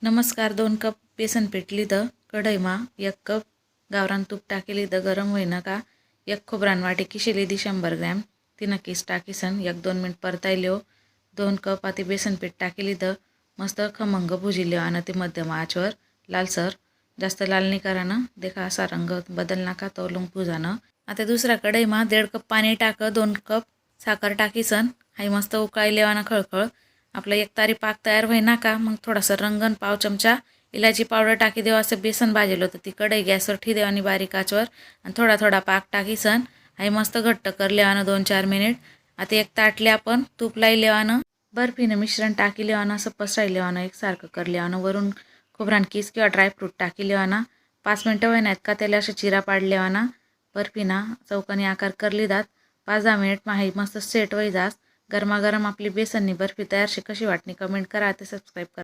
नमस्कार. 2 कप बेसन पीठ लिधं. कढईमा 1 कप गावरान तूप टाकी लिधं. गरम होईना का 1 खोबरान वाटी किशी लिधी 100 ग्रॅम. तिनं किस टाकीसन 1-2 मिनिट परतायल्यो. 2 कप आती बेसन पीठ टाकी लिधं. मस्त खमंग भुजिल्यो आणि ते मध्यम आचवर लालसर. जास्त लाल नाही करानं. देखा असा रंग बदलना का तोलून भुजानं. आता दुसऱ्या कढईमा 1.5 कप पाणी टाक. 2 कप साखर टाकीसन हाई मस्त उकळलेवानं खळखळ. आपलं एक तारी पाक तयार होईना का मग थोडासा रंगन पाव चमचा इलायची पावडर टाकी देवा. असं बेसन भाजेलं होतं ती कढई गॅसवर ठी देवानी बारीक आचवर आणि थोडा थोडा पाक टाकीसन हाई मस्त घट्ट करलेवानं 2-4 मिनिट. आता एक ताटले आपण तूप लायलेवानं बर्फीनं मिश्रण टाकी लेवानं असं पसरायलेवानं एकसारखं करलेवानं वरून खोबरान किस किंवा ड्रायफ्रूट टाकी लेवाना 5 मिनिटं होईनात का त्याला असं चिरा पाडलेवाना बर्फीना चौकोनी आकार करली जात. 5-10 मिनिट माही मस्त सेट होई जास. गरमागरम आपली बेसननी बर्फी तयार शे. कशी वाटणी कमेंट करा. ते सबस्क्राईब करा.